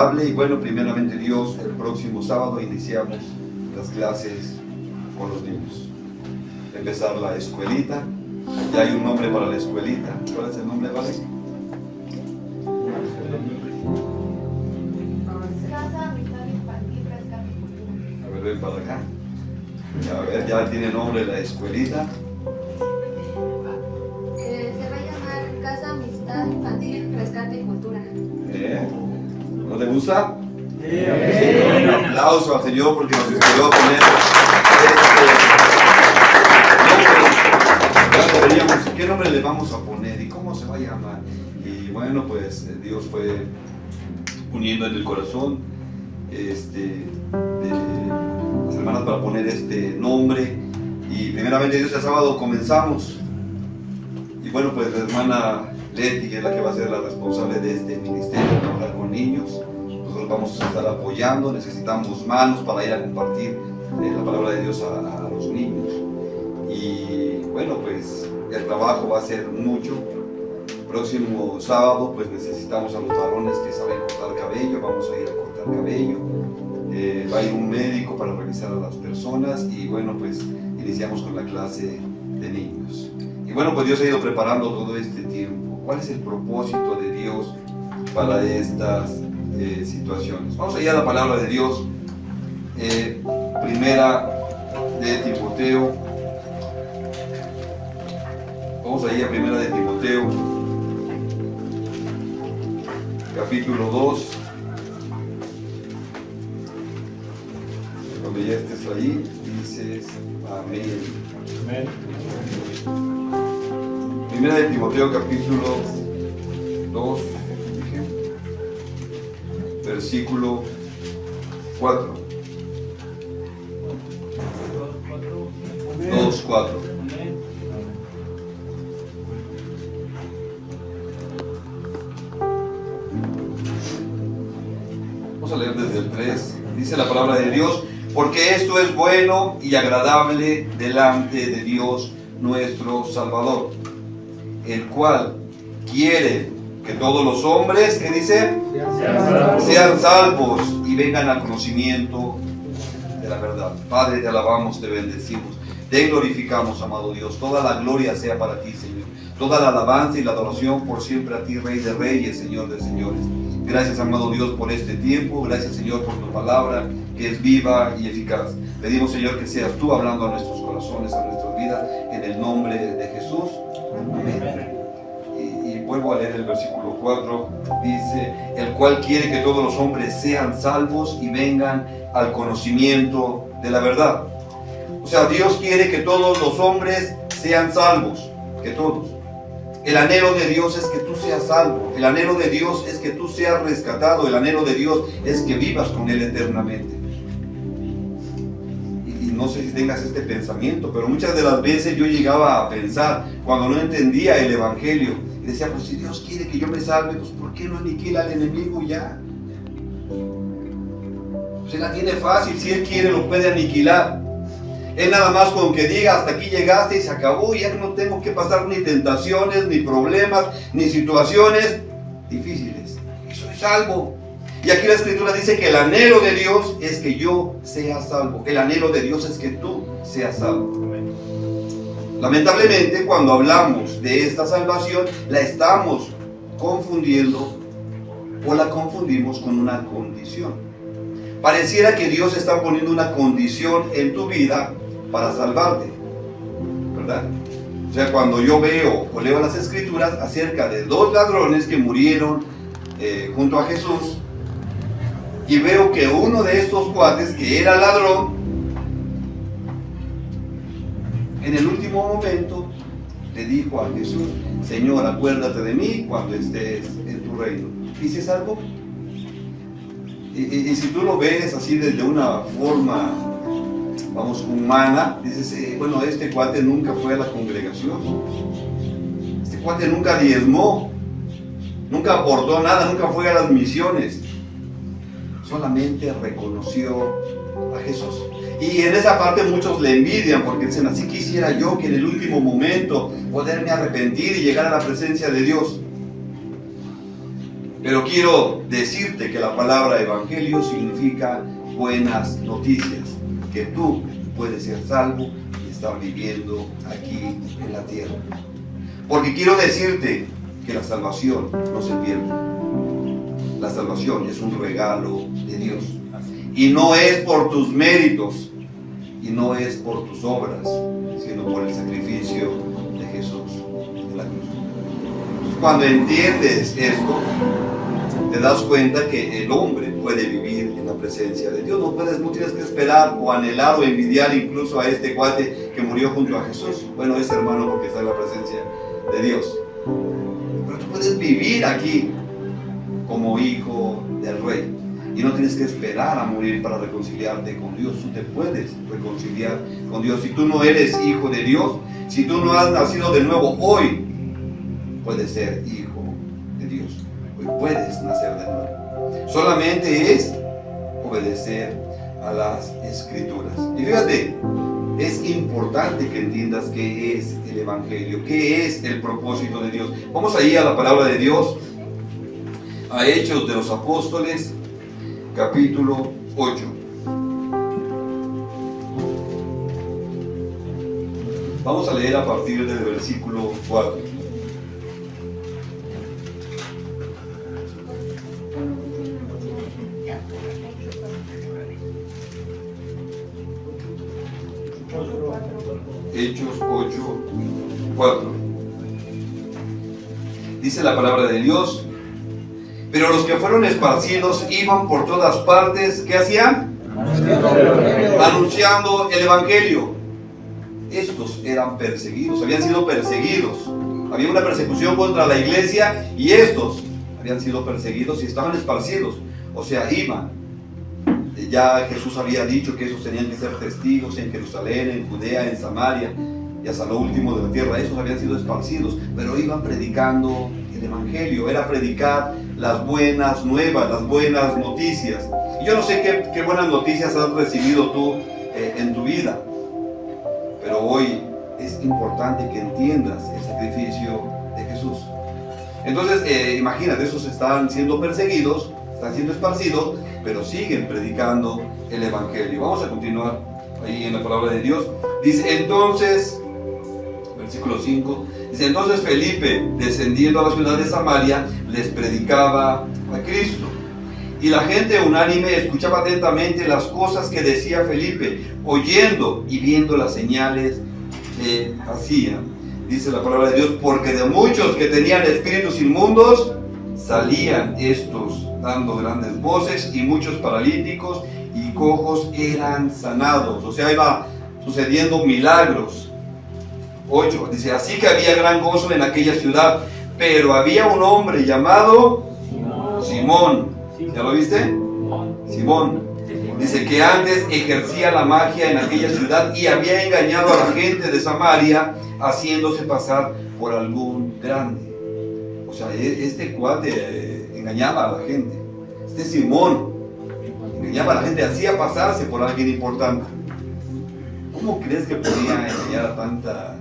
hable. Y bueno, primeramente Dios, el próximo sábado iniciamos las clases con los niños. Empezar la escuelita. Ya hay un nombre para la escuelita. ¿Cuál es el nombre, Vale? Casa Amistad Infantil Rescate y Cultura. A ver, ven para acá. A ver, ya tiene nombre la escuelita. Se va a llamar Casa Amistad Infantil Rescate y Cultura. ¿No te gusta? Sí. Un aplauso al Señor porque nos inspiró a poner ya deberíamos, ¿qué nombre le vamos a poner y cómo se va a llamar? Y bueno, pues Dios fue uniendo en el corazón de las hermanas para poner este nombre. Y primeramente Dios, el sábado comenzamos. Y bueno, pues la hermana Leti, que es la que va a ser la responsable de este ministerio, trabajar con niños. Nosotros vamos a estar apoyando, necesitamos manos para ir a compartir la palabra de Dios a los niños. Y bueno, pues el trabajo va a ser mucho. Próximo sábado pues necesitamos a los varones que saben cortar cabello, vamos a ir a cortar cabello. Va a ir un médico para revisar a las personas y bueno, pues iniciamos con la clase de niños. Y bueno, pues Dios ha ido preparando todo este tiempo. ¿Cuál es el propósito de Dios para estas situaciones? Vamos a ir a la palabra de Dios. Primera de Timoteo. Vamos a ir a primera de Timoteo, capítulo 2. Cuando ya estés ahí, dices amén. Amén. Primera de Timoteo, capítulo 2, versículo 4. 2:4. Vamos a leer desde el 3. Dice la palabra de Dios: porque esto es bueno y agradable delante de Dios nuestro Salvador, el cual quiere que todos los hombres, ¿qué dice? Sean salvos y vengan al conocimiento de la verdad. Padre, te alabamos, te bendecimos, te glorificamos, amado Dios. Toda la gloria sea para ti, Señor. Toda la alabanza y la adoración por siempre a ti, Rey de Reyes, Señor de Señores. Gracias, amado Dios, por este tiempo. Gracias, Señor, por tu palabra, que es viva y eficaz. Pedimos, Señor, que seas tú hablando a nuestros corazones, a nuestras vidas, en el nombre de Jesús. Amén. Y vuelvo a leer el versículo 4. Dice: el cual quiere que todos los hombres sean salvos y vengan al conocimiento de la verdad. O sea, Dios quiere que todos los hombres sean salvos, que todos. El anhelo de Dios es que tú seas salvo. El anhelo de Dios es que tú seas rescatado. El anhelo de Dios es que vivas con Él eternamente. Y no sé si tengas este pensamiento, pero muchas de las veces yo llegaba a pensar, cuando no entendía el Evangelio, y decía, pues si Dios quiere que yo me salve, pues ¿por qué no aniquila al enemigo ya? Se la tiene fácil, si Él quiere lo puede aniquilar. Él nada más con que diga hasta aquí llegaste y se acabó, y ya no tengo que pasar ni tentaciones, ni problemas, ni situaciones difíciles. Y soy salvo. Y aquí la Escritura dice que el anhelo de Dios es que yo sea salvo. El anhelo de Dios es que tú seas salvo. Lamentablemente, cuando hablamos de esta salvación, la estamos confundiendo o la confundimos con una condición. Pareciera que Dios está poniendo una condición en tu vida para salvarte, ¿verdad? O sea, cuando yo veo o leo las Escrituras acerca de dos ladrones que murieron junto a Jesús, y veo que uno de estos cuates, que era ladrón, en el último momento le dijo a Jesús: Señor, acuérdate de mí cuando estés en tu reino. ¿Y se salvó? Y si tú lo ves así desde una forma, vamos, humana, dices, bueno, este cuate nunca fue a la congregación, este cuate nunca diezmó, nunca aportó nada, nunca fue a las misiones, solamente reconoció a Jesús. Y en esa parte muchos le envidian, porque dicen, así quisiera yo que en el último momento poderme arrepentir y llegar a la presencia de Dios. Pero quiero decirte que la palabra evangelio significa buenas noticias, que tú puedes ser salvo y estar viviendo aquí en la tierra. Porque quiero decirte que la salvación no se pierde. La salvación es un regalo de Dios. Y no es por tus méritos, y no es por tus obras, sino por el sacrificio de Jesús en la cruz. Cuando entiendes esto, te das cuenta que el hombre puede vivir en la presencia de Dios. No tienes que esperar o anhelar o envidiar incluso a este cuate que murió junto a Jesús. Bueno, es hermano porque está en la presencia de Dios. Pero tú puedes vivir aquí como hijo del Rey. Y no tienes que esperar a morir para reconciliarte con Dios. Tú te puedes reconciliar con Dios. Si tú no eres hijo de Dios, si tú no has nacido de nuevo, hoy puedes ser hijo de Dios. Hoy puedes nacer de nuevo. Solamente es obedecer a las Escrituras. Y fíjate, es importante que entiendas qué es el Evangelio, qué es el propósito de Dios. Vamos ahí a la palabra de Dios, a Hechos de los Apóstoles, capítulo 8. Vamos a leer a partir del versículo 4. Hechos 8, 4. Dice la palabra de Dios: pero los que fueron esparcidos iban por todas partes. ¿Qué hacían? Anunciando el Evangelio. Estos eran perseguidos, habían sido perseguidos. Había una persecución contra la iglesia y estos habían sido perseguidos y estaban esparcidos. O sea, iban. Ya Jesús había dicho que esos tenían que ser testigos en Jerusalén, en Judea, en Samaria y hasta lo último de la tierra. Esos habían sido esparcidos, pero iban predicando el Evangelio. Era predicar las buenas nuevas, las buenas noticias. Y yo no sé qué buenas noticias has recibido tú en tu vida, pero hoy es importante que entiendas el sacrificio de Jesús. Entonces, imagínate, esos están siendo perseguidos, están siendo esparcidos, pero siguen predicando el Evangelio. Vamos a continuar ahí en la palabra de Dios. Dice entonces, versículo 5, dice: entonces Felipe, descendiendo a la ciudad de Samaria, les predicaba a Cristo. Y la gente unánime escuchaba atentamente las cosas que decía Felipe, oyendo y viendo las señales que hacía. Dice la palabra de Dios: porque de muchos que tenían espíritus inmundos, salían estos dando grandes voces, y muchos paralíticos y cojos eran sanados. O sea, iba sucediendo milagros. 8, dice: así que había gran gozo en aquella ciudad, pero había un hombre llamado Simón. ¿Ya lo viste? Simón. Dice que antes ejercía la magia en aquella ciudad y había engañado a la gente de Samaria, haciéndose pasar por algún grande. O sea, este cuate engañaba a la gente. Este Simón engañaba a la gente, hacía pasarse por alguien importante. ¿Cómo crees que podía engañar a tanta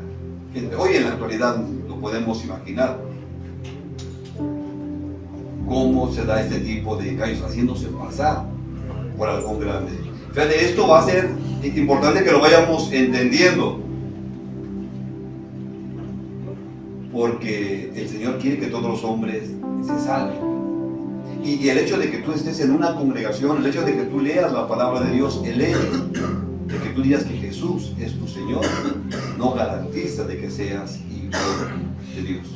gente? Hoy en la actualidad lo podemos imaginar. ¿Cómo se da este tipo de engaños? Haciéndose pasar por algún grande. Fíjate, esto va a ser importante que lo vayamos entendiendo, porque el Señor quiere que todos los hombres se salven. Y el hecho de que tú estés en una congregación, el hecho de que tú leas la palabra de Dios, el hecho de que tú digas que Jesús es tu Señor, no garantiza de que seas hijo de Dios.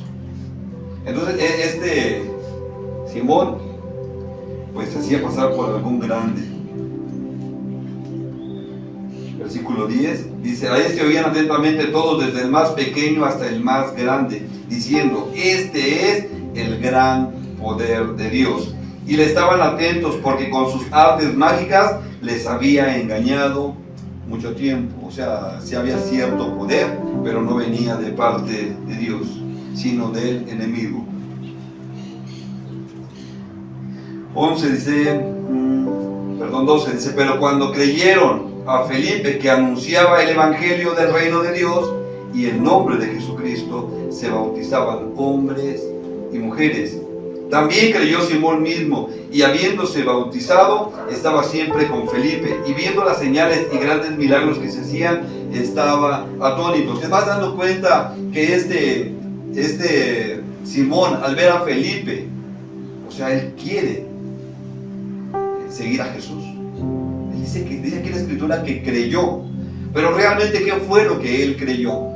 Entonces, este Simón, pues se hacía pasar por algún grande. Versículo 10 dice: a este oían atentamente todos, desde el más pequeño hasta el más grande, diciendo: este es el gran poder de Dios. Y le estaban atentos porque con sus artes mágicas les había engañado mucho tiempo. O sea, sí había cierto poder, pero no venía de parte de Dios, sino del enemigo. 12 dice: pero cuando creyeron a Felipe, que anunciaba el evangelio del reino de Dios y el nombre de Jesucristo, se bautizaban hombres y mujeres. También creyó Simón mismo, y habiéndose bautizado, estaba siempre con Felipe, y viendo las señales y grandes milagros que se hacían, estaba atónito. Te vas dando cuenta que este Simón, al ver a Felipe, o sea, él quiere seguir a Jesús. Él dice aquí la escritura que creyó, pero realmente, ¿qué fue lo que él creyó?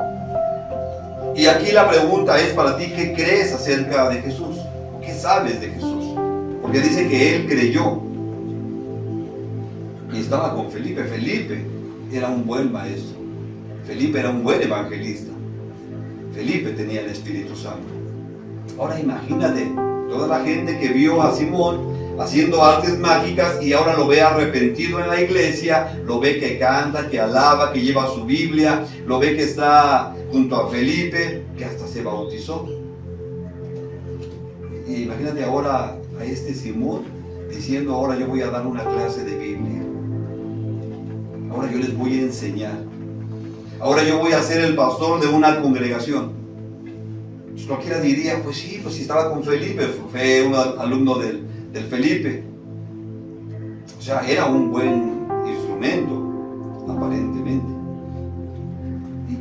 Y aquí la pregunta es para ti: ¿qué crees acerca de Jesús? ¿Qué sabes de Jesús? Porque dice que él creyó y estaba con Felipe. Felipe era un buen maestro. Felipe era un buen evangelista. Felipe tenía el Espíritu Santo. Ahora imagínate toda la gente que vio a Simón haciendo artes mágicas y ahora lo ve arrepentido en la iglesia, lo ve que canta, que alaba, que lleva su Biblia, lo ve que está junto a Felipe, que hasta se bautizó. Y imagínate ahora a este Simón diciendo: ahora yo voy a dar una clase de Biblia, ahora yo les voy a enseñar, ahora yo voy a ser el pastor de una congregación. Pues cualquiera diría: pues sí, pues si estaba con Felipe, fue un alumno del Felipe. O sea, era un buen instrumento, aparentemente.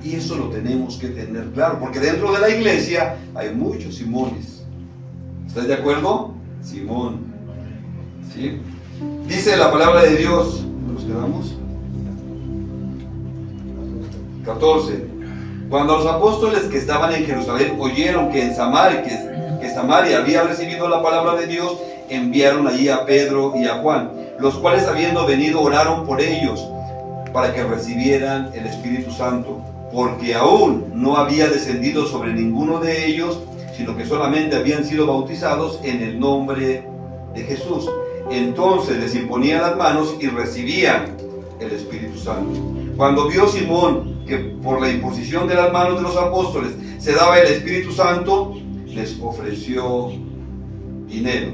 Y eso lo tenemos que tener claro, porque dentro de la iglesia hay muchos Simones. ¿Estás de acuerdo? Simón. ¿Sí? Dice la palabra de Dios. ¿Nos quedamos? 14. Cuando los apóstoles que estaban en Jerusalén oyeron que en Samaria había recibido la palabra de Dios, enviaron allí a Pedro y a Juan, los cuales, habiendo venido, oraron por ellos para que recibieran el Espíritu Santo, porque aún no había descendido sobre ninguno de ellos, sino que solamente habían sido bautizados en el nombre de Jesús. Entonces les imponían las manos y recibían el Espíritu Santo. Cuando vio Simón que por la imposición de las manos de los apóstoles se daba el Espíritu Santo, les ofreció dinero,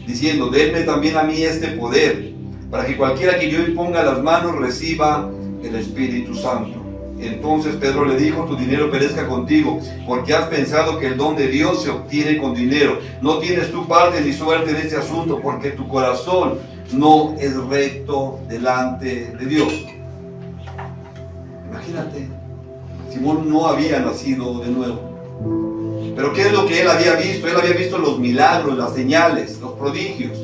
diciendo: denme también a mí este poder, para que cualquiera que yo imponga las manos reciba el Espíritu Santo. Entonces Pedro le dijo: tu dinero perezca contigo, porque has pensado que el don de Dios se obtiene con dinero. No tienes tu parte ni suerte en este asunto, porque tu corazón no es recto delante de Dios. Imagínate, Simón no había nacido de nuevo. Pero ¿qué es lo que él había visto? Él había visto los milagros, las señales, los prodigios.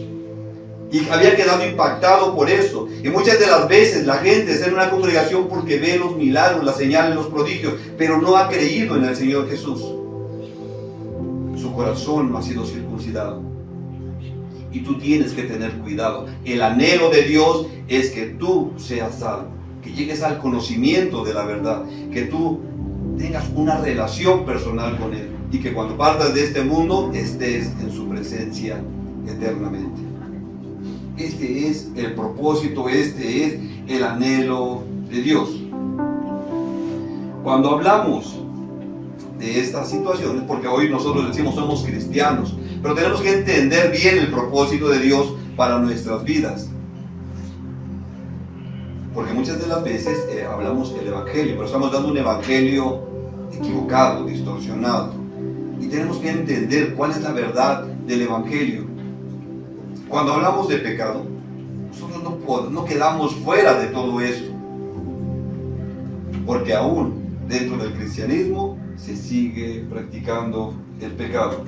Y había quedado impactado por eso. Y muchas de las veces la gente está en una congregación porque ve los milagros, las señales, los prodigios, pero no ha creído en el Señor Jesús. Su corazón no ha sido circuncidado. Y tú tienes que tener cuidado. El anhelo de Dios es que tú seas salvo, que llegues al conocimiento de la verdad, que tú tengas una relación personal con Él y que cuando partas de este mundo estés en su presencia eternamente. Este es el propósito, este es el anhelo de Dios. Cuando hablamos de estas situaciones, porque hoy nosotros decimos somos cristianos, pero tenemos que entender bien el propósito de Dios para nuestras vidas. Porque muchas de las veces hablamos del evangelio, pero estamos dando un evangelio equivocado, distorsionado. Y tenemos que entender cuál es la verdad del evangelio. Cuando hablamos de pecado, nosotros no quedamos fuera de todo eso. Porque aún dentro del cristianismo se sigue practicando el pecado.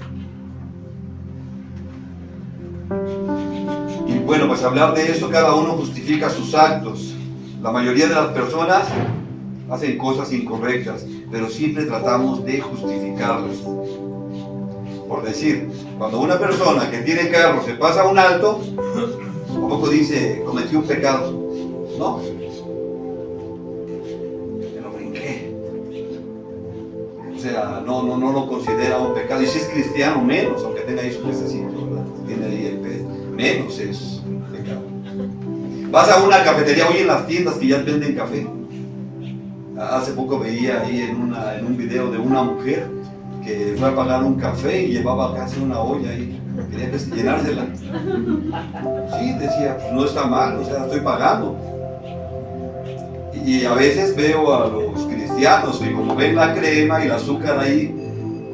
Y bueno, pues hablar de eso, cada uno justifica sus actos. La mayoría de las personas hacen cosas incorrectas, pero siempre tratamos de justificarlas. Por decir, cuando una persona que tiene carro se pasa un alto, ¿a poco dice cometió un pecado? No. Me lo brinqué. O sea, no lo considera un pecado. Y si es cristiano, menos, aunque tenga ahí su pececito, ¿verdad? Tiene ahí el pez, menos es pecado. Vas a una cafetería, hoy en las tiendas que ya venden café. Hace poco veía ahí en un video de una mujer que fue a pagar un café y llevaba casi una olla ahí, quería llenársela. Sí, decía, pues no está mal, o sea, estoy pagando. Y a veces veo a los cristianos y como ven la crema y el azúcar ahí,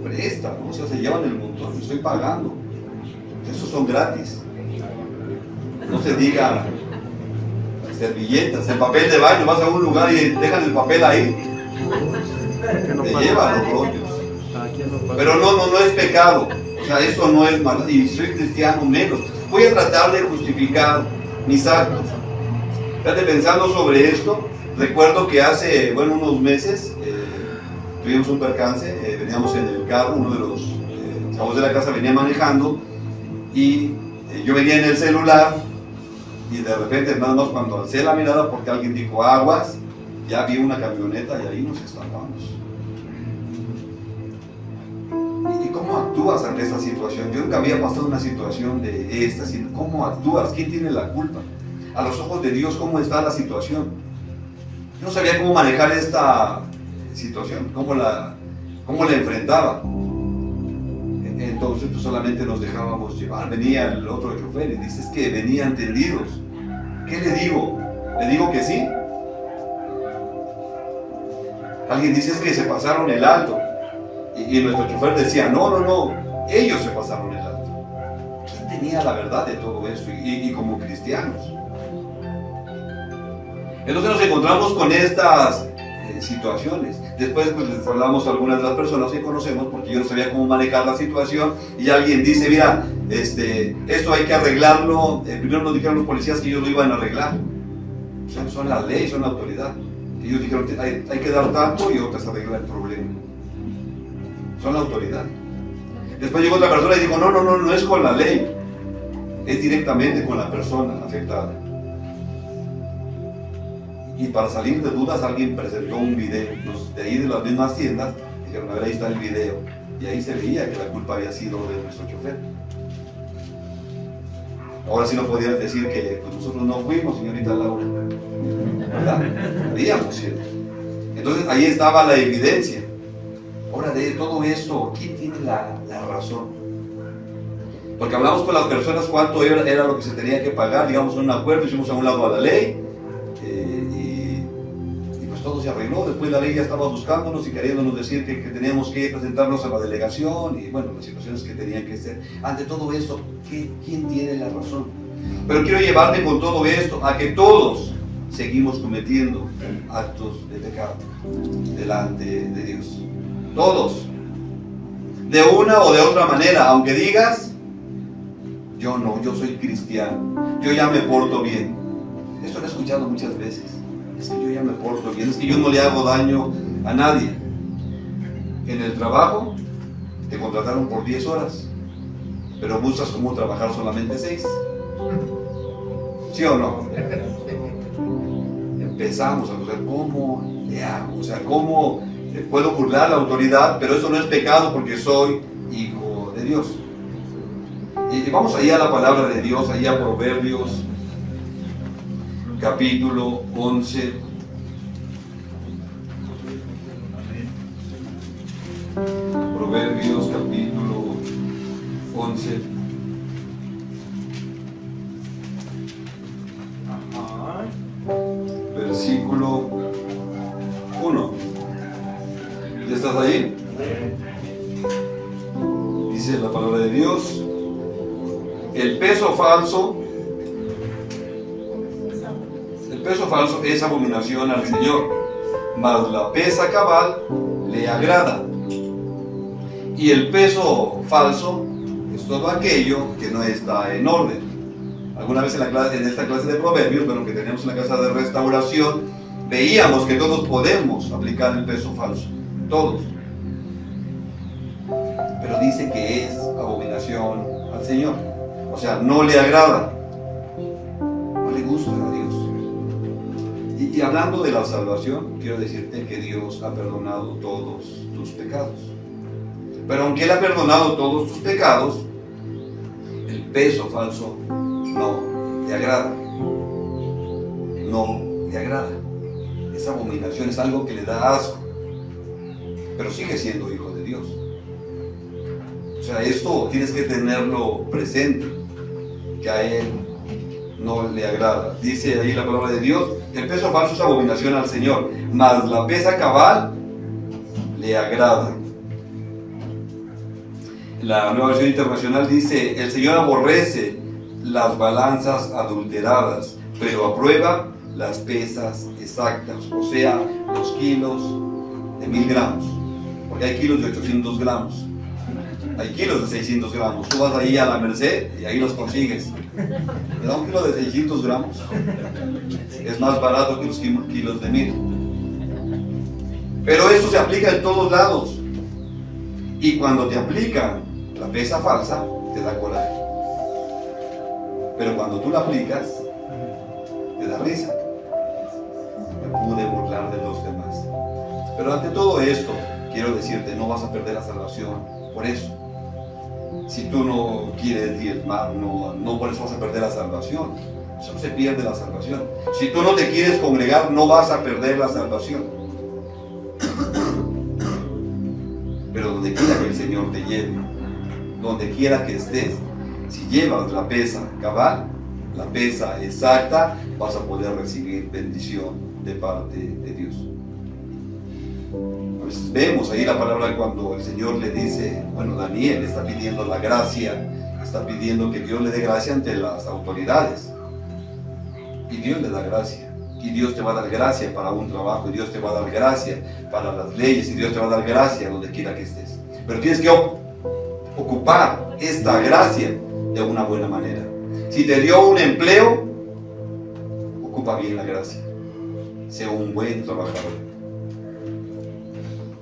prestan, ¿no? O sea, se llevan el montón, estoy pagando. esos son gratis. No se diga servilletas, el papel de baño, vas a un lugar y dejan el papel ahí, te llevan los rollos. Pero no es pecado, o sea, eso no es malo, y soy cristiano menos. Voy a tratar de justificar mis actos. Fíjate, pensando sobre esto, recuerdo que hace, unos meses tuvimos un percance, veníamos en el carro, uno de los chavos de la casa venía manejando y yo venía en el celular y de repente nada más cuando alcé la mirada porque alguien dijo aguas, ya vi una camioneta y ahí nos estampamos. ¿Y cómo actúas ante esta situación? Yo nunca había pasado una situación de esta. ¿Cómo actúas? ¿Quién tiene la culpa? A los ojos de Dios, ¿cómo está la situación? Yo no sabía cómo manejar esta situación, cómo la enfrentaba. Entonces pues solamente nos dejábamos llevar. Venía el otro chofer y dice, es que venían tendidos. ¿Qué le digo? ¿Le digo que sí? Alguien dice, es que se pasaron el alto. Y nuestro chofer decía, no, ellos se pasaron el alto. ¿Quién tenía la verdad de todo esto? Y como cristianos. Entonces nos encontramos con estas situaciones. Después pues les hablamos a algunas de las personas que conocemos, porque yo no sabía cómo manejar la situación, y alguien dice, mira, esto hay que arreglarlo. Primero nos dijeron los policías que ellos lo iban a arreglar. O sea, son la ley, son la autoridad. Ellos dijeron, hay que dar tanto y otras arreglar el problema. Son la autoridad. Después llegó otra persona y dijo, no es con la ley, es directamente con la persona afectada. Y para salir de dudas alguien presentó un video. De ahí de las mismas tiendas dijeron, a ver, ahí está el video. Y ahí se veía que la culpa había sido de nuestro chofer. Ahora sí no podías decir que pues, nosotros no fuimos, señorita Laura, ¿verdad? Habíamos sido. Entonces ahí estaba la evidencia. Ahora, de todo esto, ¿quién tiene la razón? Porque hablamos con las personas cuánto era lo que se tenía que pagar, digamos, en un acuerdo, hicimos a un lado a la ley, y pues todo se arregló. Después la ley ya estaba buscándonos y queriéndonos decir que teníamos que presentarnos a la delegación, y bueno, las situaciones que tenían que ser. Ante todo esto, ¿quién tiene la razón? Pero quiero llevarte con todo esto a que todos seguimos cometiendo actos de pecado delante de Dios. Todos, de una o de otra manera, aunque digas, yo no, yo soy cristiano, yo ya me porto bien. Esto lo he escuchado muchas veces, es que yo ya me porto bien, es que yo no le hago daño a nadie. En el trabajo te contrataron por 10 horas, pero buscas cómo trabajar solamente 6. ¿Sí o no? Empezamos a buscar cómo le hago, o sea, cómo puedo burlar la autoridad, pero eso no es pecado porque soy hijo de Dios. Y vamos allá a la palabra de Dios, allá a Proverbios, capítulo 11. Proverbios, capítulo 11. Versículo 1. ¿Ya estás ahí? Dice la palabra de Dios, el peso falso es abominación al Señor, mas la pesa cabal le agrada. Y el peso falso es todo aquello que no está en orden. Alguna vez en esta clase de Proverbios, que tenemos en la casa de restauración, veíamos que todos podemos aplicar el peso falso. Todos. Pero dice que es abominación al Señor. O sea, no le agrada. No le gusta a Dios. Y hablando de la salvación, quiero decirte que Dios ha perdonado todos tus pecados. Pero aunque Él ha perdonado todos tus pecados, el peso falso no le agrada. No le agrada. Es abominación, es algo que le da asco. Pero sigue siendo hijo de Dios. O sea, esto tienes que tenerlo presente, que a Él no le agrada. Dice ahí la palabra de Dios, el peso falso es abominación al Señor, mas la pesa cabal le agrada. La Nueva Versión Internacional dice: el Señor aborrece las balanzas adulteradas, pero aprueba las pesas exactas, o sea, los kilos de 1000 gramos, porque hay kilos de 800 gramos, hay kilos de 600 gramos. Tú vas ahí a la Merced y ahí los consigues. Te da un kilo de 600 gramos, es más barato que los kilos de 1000. Pero eso se aplica en todos lados, y cuando te aplican la pesa falsa, te da coraje. Pero cuando tú la aplicas, te da risa. Me pude burlar de los demás. Pero ante todo esto, quiero decirte, no vas a perder la salvación por eso. Si tú no quieres diezmar, no por eso vas a perder la salvación. Eso no se pierde la salvación. Si tú no te quieres congregar, no vas a perder la salvación. Pero donde quiera que el Señor te lleve, donde quiera que estés, si llevas la pesa cabal, la pesa exacta, vas a poder recibir bendición de parte de Dios. A veces vemos ahí la palabra cuando el Señor le dice, bueno, Daniel está pidiendo la gracia, está pidiendo que Dios le dé gracia ante las autoridades. Y Dios le da gracia. Y Dios te va a dar gracia para un trabajo, y Dios te va a dar gracia para las leyes, y Dios te va a dar gracia donde quiera que estés. Pero tienes que ocupar esta gracia de una buena manera. Si te dio un empleo, ocupa bien la gracia. Sé un buen trabajador.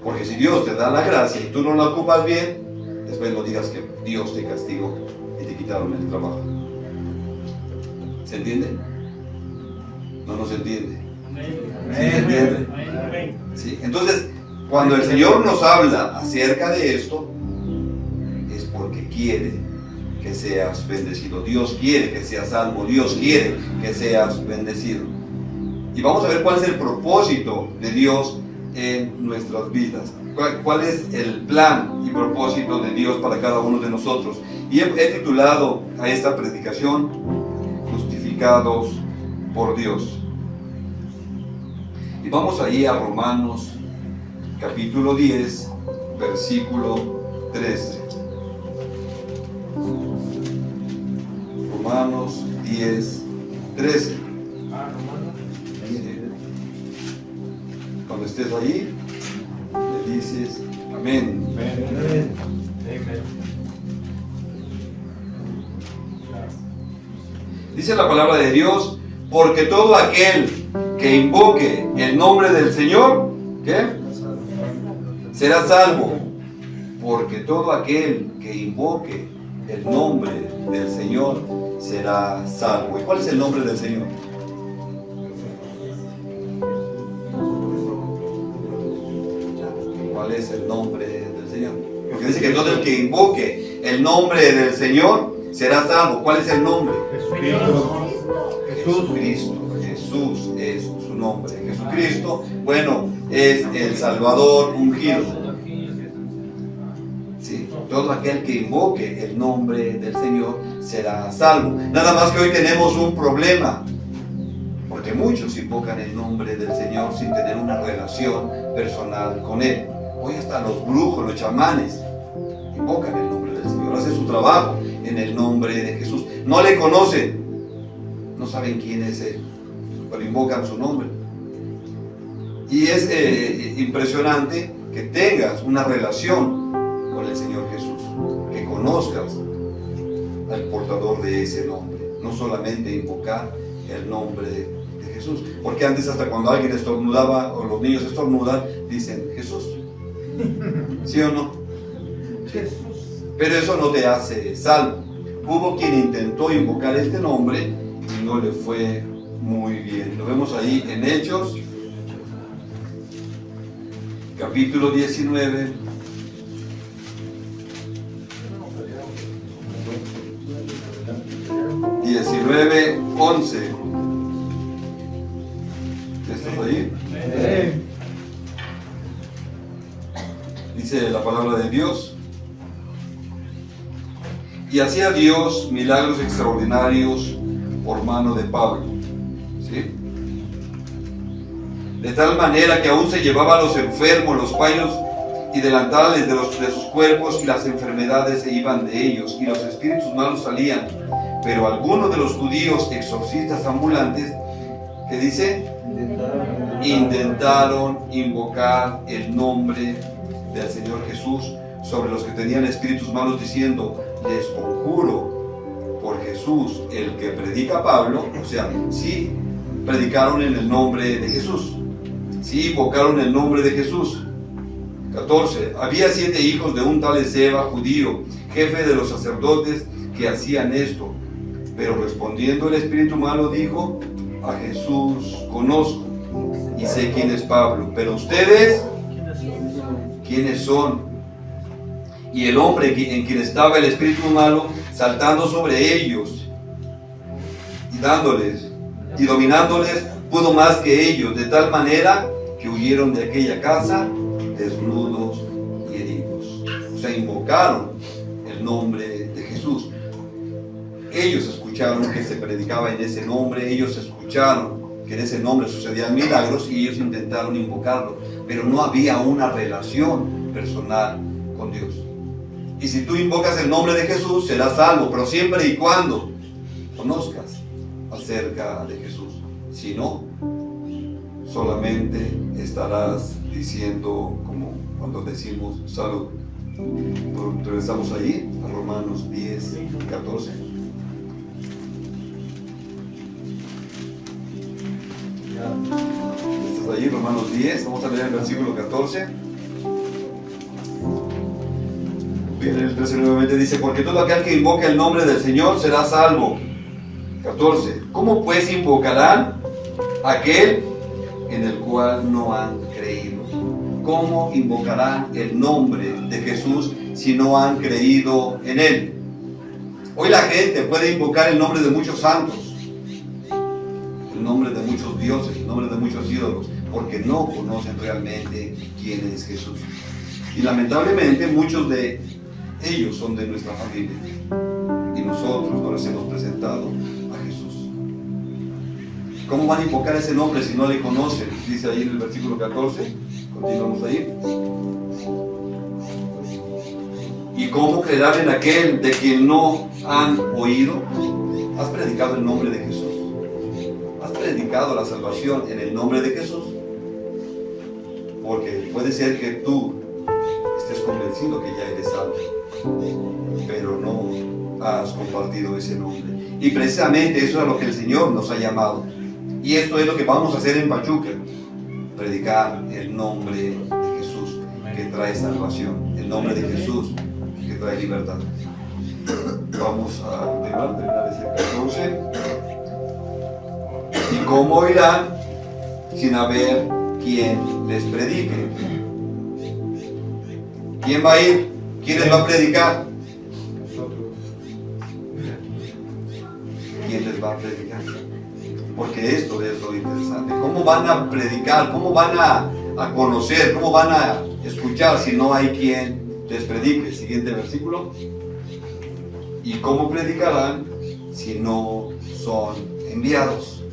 Porque si Dios te da la gracia y tú no la ocupas bien, después no digas que Dios te castigó y te quitaron el trabajo. ¿Se entiende? No se entiende. ¿Sí se entiende? Sí. Entonces, cuando el Señor nos habla acerca de esto, es porque quiere que seas bendecido. Dios quiere que seas salvo. Dios quiere que seas bendecido. Y vamos a ver cuál es el propósito de Dios en nuestras vidas. ¿Cuál es el plan y propósito de Dios para cada uno de nosotros? Y he titulado a esta predicación, Justificados por Dios. Y vamos ahí a Romanos capítulo 10, versículo 13. Romanos 10, 13. Cuando estés ahí, le dices amén. Dice la palabra de Dios: porque todo aquel que invoque el nombre del Señor, ¿qué? Será salvo. Porque todo aquel que invoque el nombre del Señor será salvo. ¿Y cuál es el nombre del Señor? ¿Cuál es el nombre del Señor? Porque dice que todo el que invoque el nombre del Señor será salvo. ¿Cuál es el nombre? Jesucristo. Jesús es su nombre. Jesucristo, bueno, es el Salvador ungido. Sí, todo aquel que invoque el nombre del Señor será salvo. Nada más que hoy tenemos un problema, porque muchos invocan el nombre del Señor sin tener una relación personal con Él. Hoy hasta los brujos, los chamanes, invocan el nombre del Señor, hacen su trabajo en el nombre de Jesús. No le conocen, no saben quién es Él, pero invocan su nombre. Y es impresionante que tengas una relación con el Señor Jesús, que conozcas al portador de ese nombre, no solamente invocar el nombre de Jesús. Porque antes, hasta cuando alguien estornudaba o los niños estornudan, dicen Jesús. ¿Sí o no? Pero eso no te hace salvo. Hubo quien intentó invocar este nombre y no le fue muy bien. Lo vemos ahí en Hechos, capítulo 19. (19, 11). ¿Estás ahí? Dice la palabra de Dios: y hacía Dios milagros extraordinarios por mano de Pablo, ¿sí? De tal manera que aún se llevaba a los enfermos, los paños, y delantales de sus cuerpos, y las enfermedades se iban de ellos, y los espíritus malos salían. Pero algunos de los judíos exorcistas ambulantes, ¿qué dice? Intentaron invocar el nombre del Señor Jesús sobre los que tenían espíritus malos, diciendo: les conjuro por Jesús, el que predica Pablo. O sea, sí predicaron en el nombre de Jesús, sí invocaron el nombre de Jesús. 14. Había 7 hijos de un tal Esceva, judío, jefe de los sacerdotes, que hacían esto. Pero respondiendo el espíritu malo dijo: a Jesús conozco y sé quién es Pablo, pero ustedes, ¿quiénes son? Y el hombre en quien estaba el espíritu malo, saltando sobre ellos y dándoles y dominándoles, pudo más que ellos, de tal manera que huyeron de aquella casa desnudos y heridos. O sea, invocaron el nombre de Jesús. Ellos escucharon que se predicaba en ese nombre, ellos escucharon que en ese nombre sucedían milagros, y ellos intentaron invocarlo, pero no había una relación personal con Dios. Y si tú invocas el nombre de Jesús, serás salvo, pero siempre y cuando conozcas acerca de Jesús. Si no, solamente estarás diciendo, como cuando decimos salud. Regresamos ahí a Romanos 10, 14. ¿Estás ahí? Romanos 10, vamos a leer el versículo 14. Bien, el 13 nuevamente dice: porque todo aquel que invoque el nombre del Señor será salvo. 14. ¿Cómo pues invocarán aquel en el cual no han creído? ¿Cómo invocarán el nombre de Jesús si no han creído en Él? Hoy la gente puede invocar el nombre de muchos santos, el nombre de muchos dioses, el nombre de muchos ídolos, porque no conocen realmente quién es Jesús. Y lamentablemente muchos de ellos son de nuestra familia, y nosotros no les hemos presentado a Jesús. ¿Cómo van a invocar ese nombre si no le conocen? Dice ahí en el versículo 14, continuamos ahí. ¿Y cómo creerán en aquel de quien no han oído? ¿Has predicado el nombre de Jesús? ¿Has predicado la salvación en el nombre de Jesús? Porque puede ser que tú estés convencido que ya eres salvo, pero no has compartido ese nombre. Y precisamente eso es a lo que el Señor nos ha llamado. Y esto es lo que vamos a hacer en Pachuca: predicar el nombre de Jesús, que trae salvación, el nombre de Jesús que trae libertad. Vamos a terminar ese 14. ¿Y cómo irán sin haber quien les predique? ¿Quién va a ir? ¿Quién les va a predicar? ¿Quién les va a predicar? Porque esto es lo interesante. ¿Cómo van a predicar? ¿Cómo van a conocer? ¿Cómo van a escuchar si no hay quien les predique? Siguiente versículo. ¿Y cómo predicarán si no son enviados?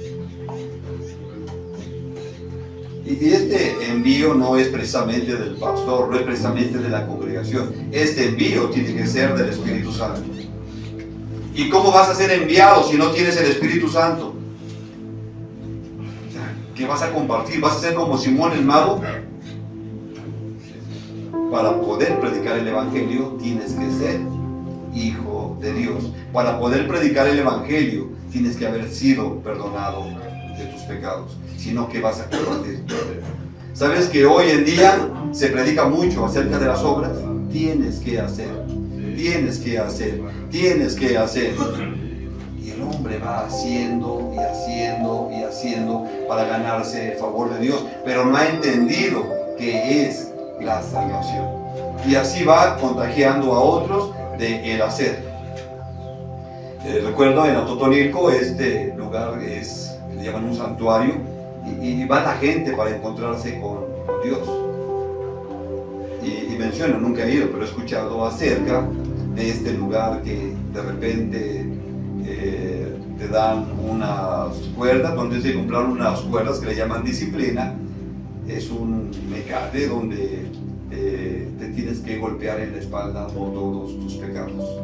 Y este envío no es precisamente del pastor, no es precisamente de la congregación. Este envío tiene que ser del Espíritu Santo. ¿Y cómo vas a ser enviado si no tienes el Espíritu Santo? ¿Qué vas a compartir? ¿Vas a ser como Simón el mago? Para poder predicar el Evangelio tienes que ser hijo de Dios. Para poder predicar el Evangelio tienes que haber sido perdonado de tus pecados. Sino que vas a compartir. ¿Sabes que hoy en día se predica mucho acerca de las obras? Tienes que hacer, tienes que hacer, tienes que hacer. Y el hombre va haciendo y haciendo y haciendo para ganarse el favor de Dios, pero no ha entendido qué es la salvación. Y así va contagiando a otros de el hacer. Recuerdo en Atotonilco, este lugar es, le llaman un santuario, y va la gente para encontrarse con Dios. Y menciona, nunca he ido, pero he escuchado acerca de este lugar que de repente te dan unas cuerdas, donde se compraron unas cuerdas que le llaman disciplina. Es un mecate donde te tienes que golpear en la espalda por todos tus pecados.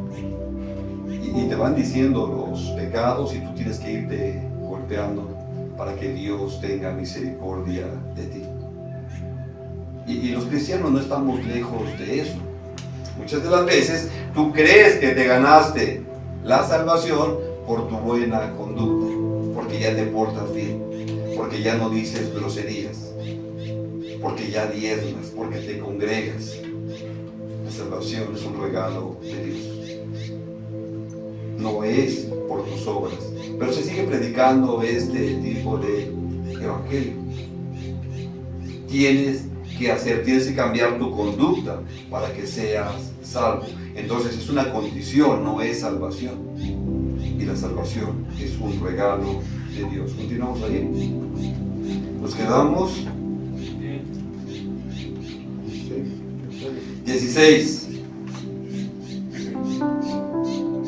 Y te van diciendo los pecados y tú tienes que irte golpeando para que Dios tenga misericordia de ti. Y los cristianos no estamos lejos de eso. Muchas de las veces tú crees que te ganaste la salvación por tu buena conducta, porque ya te portas bien, porque ya no dices groserías, porque ya diezmas, porque te congregas. La salvación es un regalo de Dios. No es por tus obras, pero se sigue predicando este tipo de evangelio. Tienes que cambiar tu conducta para que seas salvo. Entonces es una condición, no es salvación. Y la salvación es un regalo de Dios. Continuamos ahí. Nos quedamos. 16.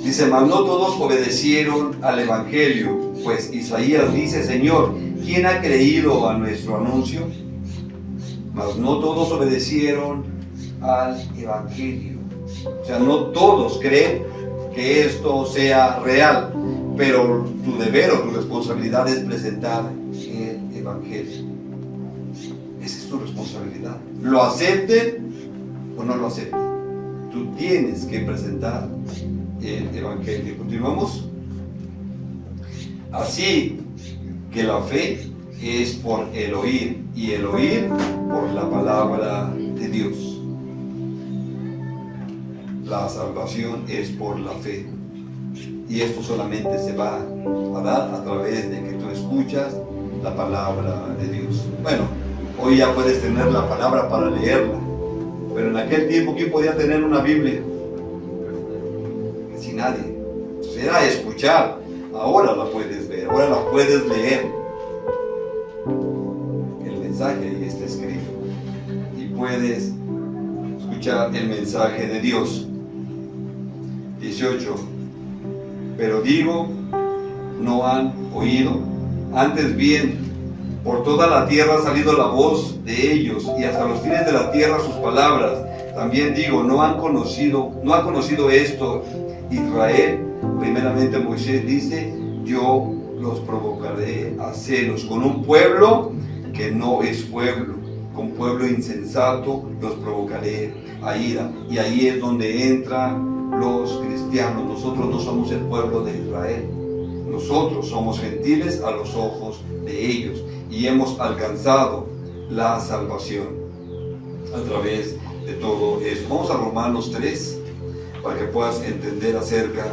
Dice, mas no todos obedecieron al evangelio, pues Isaías dice, Señor, ¿quién ha creído a nuestro anuncio? Mas no todos obedecieron al evangelio. O sea, no todos creen que esto sea real, pero tu deber o tu responsabilidad es presentar el evangelio. Esa es tu responsabilidad. Lo acepten o no lo acepten, tú tienes que presentar el evangelio. Continuamos. Así que la fe es por el oír, y el oír por la palabra de Dios. La salvación es por la fe, y esto solamente se va a dar a través de que tú escuchas la palabra de Dios. Bueno, hoy ya puedes tener la palabra para leerla, pero en aquel tiempo, ¿quién podía tener una Biblia? Casi nadie. Entonces era escuchar. Ahora la puedes ver, ahora la puedes leer. El mensaje ahí está escrito y puedes escuchar el mensaje de Dios. 18. Pero digo, no han oído, antes bien, por toda la tierra ha salido la voz de ellos, y hasta los fines de la tierra sus palabras. También digo, no ha conocido esto Israel. Primeramente Moisés dice, yo los provocaré a celos con un pueblo que no es pueblo, con pueblo insensato los provocaré a ira. Y ahí es donde entran los cristianos. Nosotros no somos el pueblo de Israel, nosotros somos gentiles a los ojos de ellos, y hemos alcanzado la salvación a través de todo esto. Vamos a Romanos 3 para que puedas entender acerca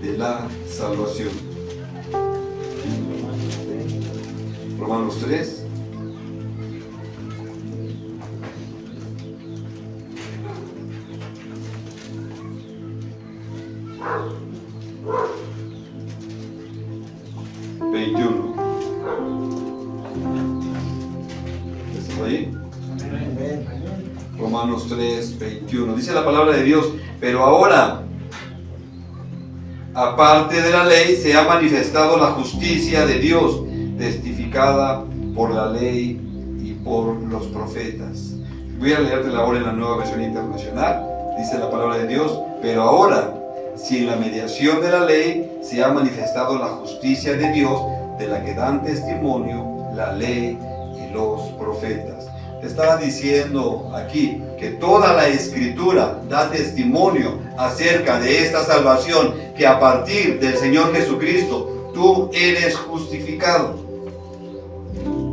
de la salvación. Romanos 3. Romanos 3, 21. Dice la palabra de Dios, pero ahora, aparte de la ley, se ha manifestado la justicia de Dios, testificada por la ley y por los profetas. Voy a leerte ahora en la Nueva Versión Internacional. Dice la palabra de Dios, pero ahora, si en la mediación de la ley se ha manifestado la justicia de Dios, de la que dan testimonio la ley y los profetas. Te estaba diciendo aquí que toda la Escritura da testimonio acerca de esta salvación, que a partir del Señor Jesucristo tú eres justificado.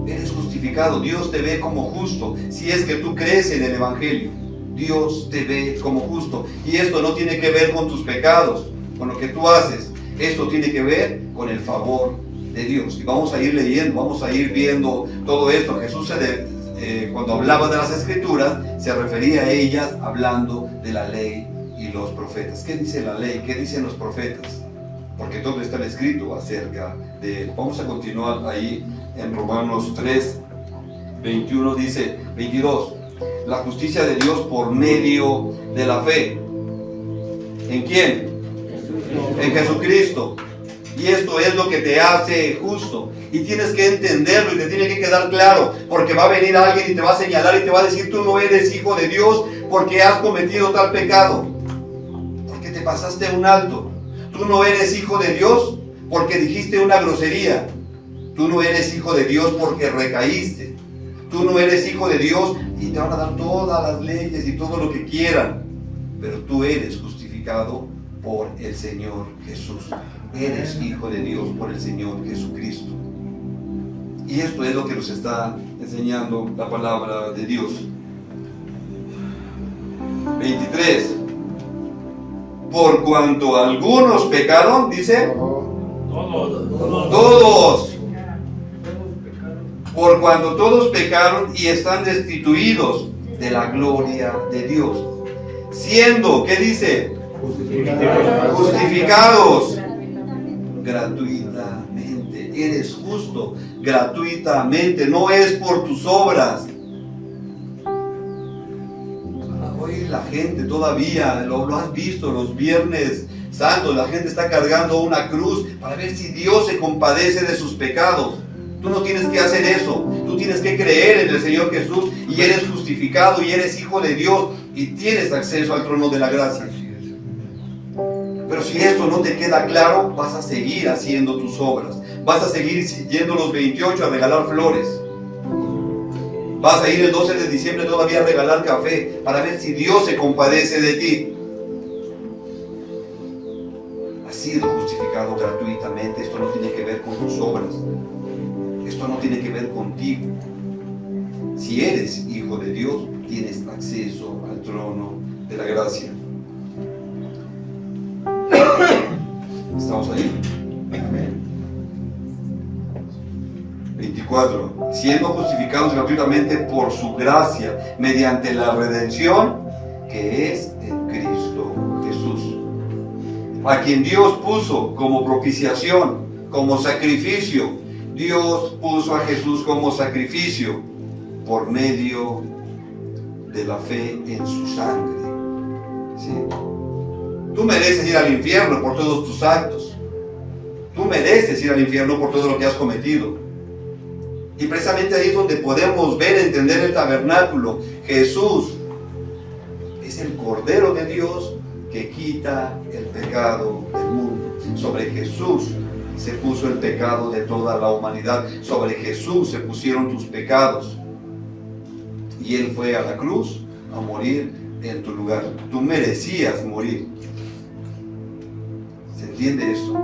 Eres justificado. Dios te ve como justo. Si es que tú crees en el Evangelio, Dios te ve como justo. Y esto no tiene que ver con tus pecados, con lo que tú haces. Esto tiene que ver con el favor de Dios. Y vamos a ir leyendo, vamos a ir viendo todo esto. Jesús cuando hablaba de las Escrituras, se refería a ellas hablando de la ley y los profetas. ¿Qué dice la ley? ¿Qué dicen los profetas? Porque todo está escrito acerca de él. Vamos a continuar ahí en Romanos 3, 21, dice 22. La justicia de Dios por medio de la fe. ¿En quién? En Jesucristo. Y esto es lo que te hace justo. Y tienes que entenderlo y te tiene que quedar claro, porque va a venir alguien y te va a señalar y te va a decir: tú no eres hijo de Dios porque has cometido tal pecado, porque te pasaste un alto. Tú no eres hijo de Dios porque dijiste una grosería. Tú no eres hijo de Dios porque recaíste. Tú no eres hijo de Dios y te van a dar todas las leyes y todo lo que quieran. Pero tú eres justificado por el Señor Jesús. Eres hijo de Dios por el Señor Jesucristo. Y esto es lo que nos está enseñando la palabra de Dios. 23. Por cuanto algunos pecaron, dice, todos. Por cuanto todos pecaron y están destituidos de la gloria de Dios. Siendo, ¿qué dice? Justificados gratuitamente. Eres justo gratuitamente, no es por tus obras. Hoy la gente todavía, lo has visto los viernes santos, la gente está cargando una cruz para ver si Dios se compadece de sus pecados. Tú no tienes que hacer eso. Tú tienes que creer en el Señor Jesús y eres justificado y eres hijo de Dios y tienes acceso al trono de la gracia. Pero si esto no te queda claro, vas a seguir haciendo tus obras. Vas a seguir yendo los 28 a regalar flores. Vas a ir el 12 de diciembre todavía a regalar café para ver si Dios se compadece de ti. Has sido justificado gratuitamente. Esto no tiene que ver con tus obras. Esto no tiene que ver contigo. Si eres hijo de Dios, tienes acceso al trono de la gracia. ¿Estamos ahí? Amén. 24. Siendo justificados gratuitamente por su gracia, mediante la redención que es en Cristo Jesús, a quien Dios puso como propiciación, como sacrificio. Dios puso a Jesús como sacrificio por medio de la fe en su sangre. ¿Sí? Tú mereces ir al infierno por todos tus actos. Tú mereces ir al infierno por todo lo que has cometido. Y precisamente ahí es donde podemos ver, entender el tabernáculo. Jesús es el Cordero de Dios que quita el pecado del mundo. Sobre Jesús se puso el pecado de toda la humanidad. Sobre Jesús se pusieron tus pecados. Y Él fue a la cruz a morir en tu lugar. Tú merecías morir. ¿Se entiende eso?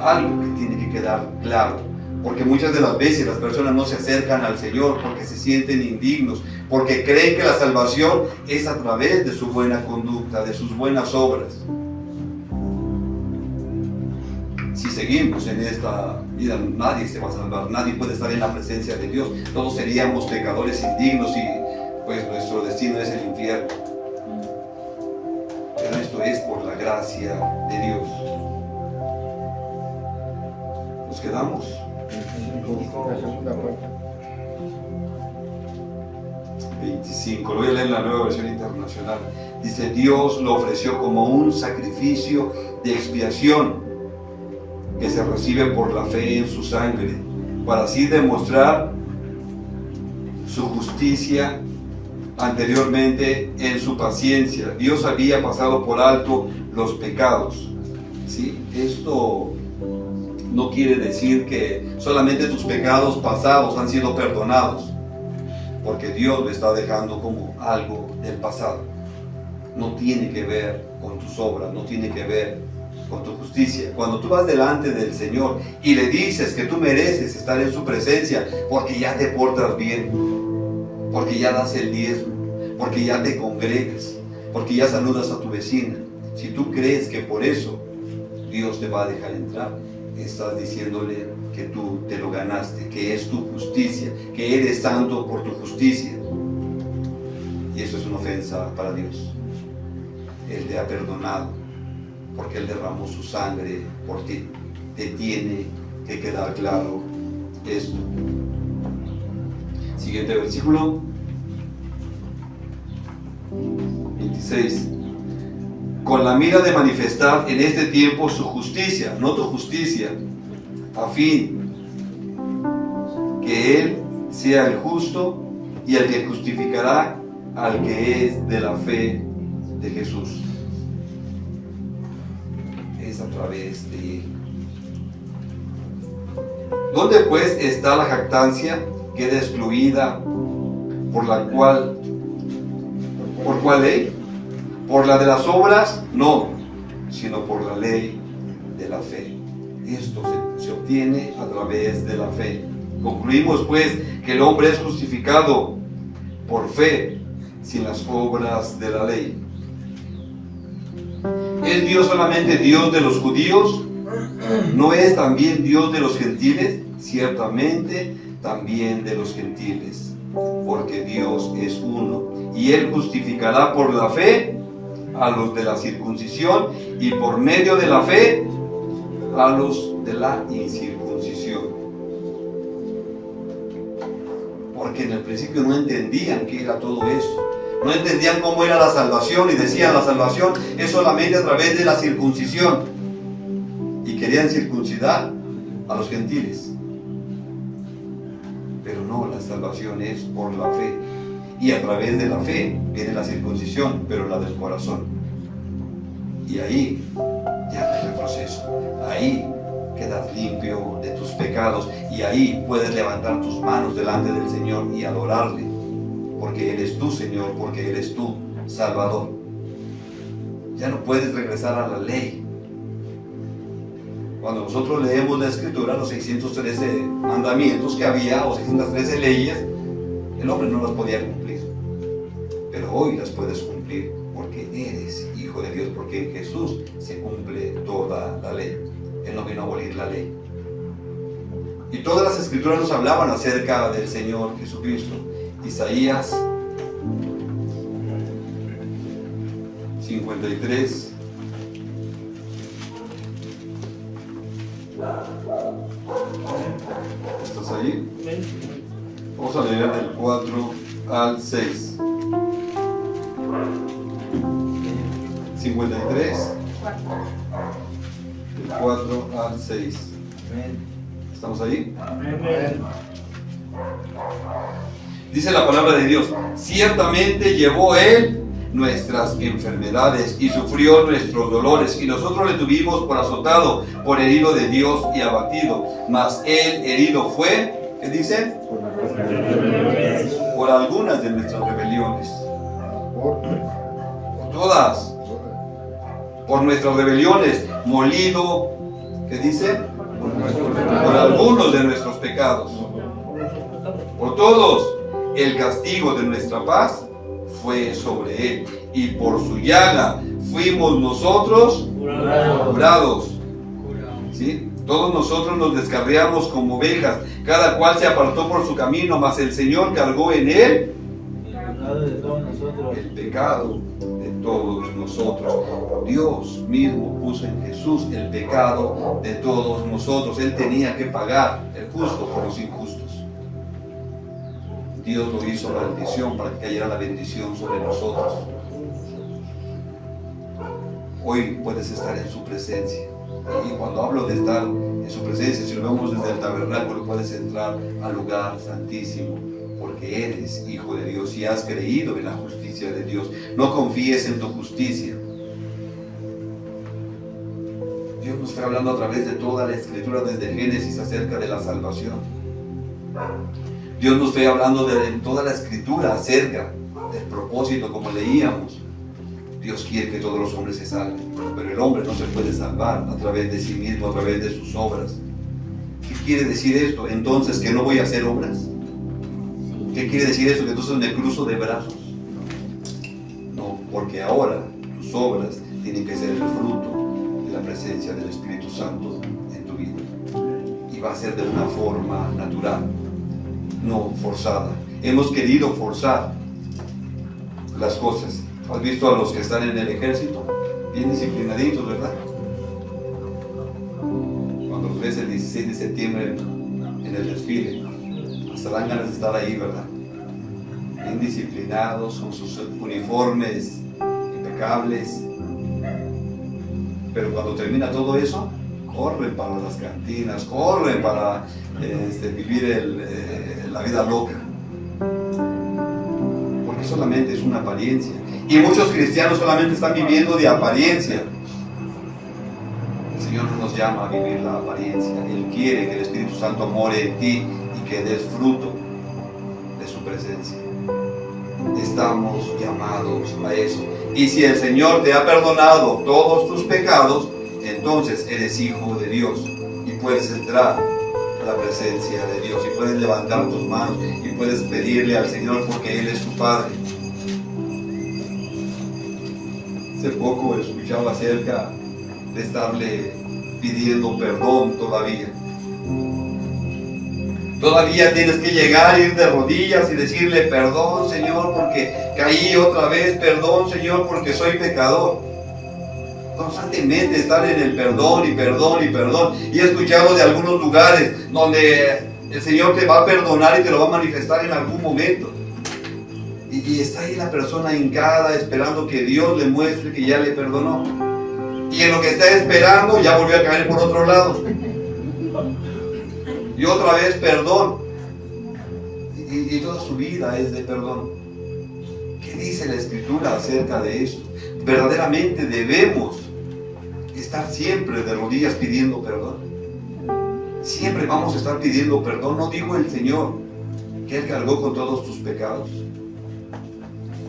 Algo que tiene que quedar claro. Porque muchas de las veces las personas no se acercan al Señor porque se sienten indignos, porque creen que la salvación es a través de su buena conducta, de sus buenas obras. Si seguimos en esta vida, nadie se va a salvar, nadie puede estar en la presencia de Dios. Todos seríamos pecadores indignos y pues nuestro destino es el infierno. Pero esto es por la gracia de Dios. ¿Nos quedamos? 25, lo voy a leer en la Nueva Versión Internacional. Dice: Dios lo ofreció como un sacrificio de expiación que se recibe por la fe en su sangre, para así demostrar su justicia anteriormente en su paciencia. Dios había pasado por alto los pecados. ¿Sí? Esto no quiere decir que solamente tus pecados pasados han sido perdonados, porque Dios lo está dejando como algo del pasado. No tiene que ver con tus obras, no tiene que ver con tu justicia. Cuando tú vas delante del Señor y le dices que tú mereces estar en su presencia porque ya te portas bien, porque ya das el diezmo, porque ya te congregas, porque ya saludas a tu vecina, si tú crees que por eso Dios te va a dejar entrar, estás diciéndole que tú te lo ganaste, que es tu justicia, que eres santo por tu justicia. Y eso es una ofensa para Dios. Él te ha perdonado porque Él derramó su sangre por ti. Te tiene que quedar claro esto. Siguiente versículo 26. con la mira de manifestar en este tiempo su justicia, no tu justicia, a fin que Él sea el justo y el que justificará al que es de la fe de Jesús. Es a través de Él. ¿Dónde pues está la jactancia? Queda excluida por cuál ley? ¿Por la de las obras? No, sino por la ley de la fe. Esto se obtiene a través de la fe. Concluimos pues que el hombre es justificado por fe, sin las obras de la ley. ¿Es Dios solamente Dios de los judíos? ¿No es también Dios de los gentiles? Ciertamente también de los gentiles, porque Dios es uno, y Él justificará por la fe a los de la circuncisión y por medio de la fe a los de la incircuncisión. Porque en el principio no entendían qué era todo eso. No entendían cómo era la salvación y decían la salvación es solamente a través de la circuncisión. Y querían circuncidar a los gentiles. Pero no, la salvación es por la fe. Y a través de la fe viene la circuncisión, pero la del corazón. Y ahí ya no hay retroceso. Ahí quedas limpio de tus pecados. Y ahí puedes levantar tus manos delante del Señor y adorarle. Porque Él es tu Señor, porque Él es tu Salvador. Ya no puedes regresar a la ley. Cuando nosotros leemos la Escritura, los 613 mandamientos que había, o 613 leyes, el hombre no las podía cumplir. Pero hoy las puedes cumplir porque eres hijo de Dios, porque en Jesús se cumple toda la ley. Él no vino a abolir la ley. Y todas las Escrituras nos hablaban acerca del Señor Jesucristo. Isaías 53. ¿Estás ahí? Vamos a leer del 4 al 6. 53. Del 4 al 6. ¿Estamos ahí? Amén. Dice la palabra de Dios: ciertamente llevó Él nuestras enfermedades y sufrió nuestros dolores, y nosotros le tuvimos por azotado, por herido de Dios y abatido. Mas Él herido fue, ¿qué dice? Por algunas de nuestras rebeliones. Por todas. Por nuestras rebeliones. Molido, ¿qué dice? Por algunos de nuestros pecados. Por todos. El castigo de nuestra paz fue sobre Él, y por su llaga fuimos nosotros curados. ¿Sí? Todos nosotros nos descarriamos como ovejas, cada cual se apartó por su camino, mas el Señor cargó en Él el pecado de todos nosotros. Dios mismo puso en Jesús el pecado de todos nosotros. Él tenía que pagar, el justo por los injustos. Dios lo hizo maldición para que cayera la bendición sobre nosotros. Hoy puedes estar en su presencia. Y cuando hablo de estar en su presencia, si lo vemos desde el tabernáculo, puedes entrar al lugar santísimo, porque eres hijo de Dios y has creído en la justicia de Dios. No confíes en tu justicia. Dios nos fue hablando a través de toda la Escritura desde Génesis acerca de la salvación. Dios nos fue hablando de toda la Escritura acerca del propósito, como leíamos. Dios quiere que todos los hombres se salven, pero el hombre no se puede salvar a través de sí mismo, a través de sus obras. ¿Qué quiere decir esto? Entonces, ¿que no voy a hacer obras? ¿Qué quiere decir eso? ¿Que entonces me cruzo de brazos? No, porque ahora tus obras tienen que ser el fruto de la presencia del Espíritu Santo en tu vida. Y va a ser de una forma natural, no forzada. Hemos querido forzar las cosas. ¿Has visto a los que están en el ejército? Bien disciplinaditos, ¿verdad? Cuando los ves el 16 de septiembre en el desfile, hasta dan ganas de estar ahí, ¿verdad? Bien disciplinados, con sus uniformes impecables, pero cuando termina todo eso, corren para las cantinas, corren para vivir la vida loca. Porque solamente es una apariencia. Y muchos cristianos solamente están viviendo de apariencia. El Señor no nos llama a vivir la apariencia. Él quiere que el Espíritu Santo more en ti y que des fruto de su presencia. Estamos llamados a eso. Y si el Señor te ha perdonado todos tus pecados, entonces eres hijo de Dios y puedes entrar a la presencia de Dios y puedes levantar tus manos y puedes pedirle al Señor porque Él es tu Padre. Hace poco escuchaba acerca de estarle pidiendo perdón todavía. Todavía tienes que llegar, ir de rodillas y decirle perdón, Señor, porque caí otra vez, perdón, Señor, porque soy pecador. Constantemente estar en el perdón y perdón y perdón. Y he escuchado de algunos lugares donde el Señor te va a perdonar y te lo va a manifestar en algún momento. Y está ahí la persona hincada esperando que Dios le muestre que ya le perdonó. Y en lo que está esperando ya volvió a caer por otro lado. Y otra vez perdón. Y toda su vida es de perdón. ¿Qué dice la Escritura acerca de eso? Verdaderamente debemos estar siempre de rodillas pidiendo perdón. Siempre vamos a estar pidiendo perdón. ¿No dijo el Señor que Él cargó con todos tus pecados?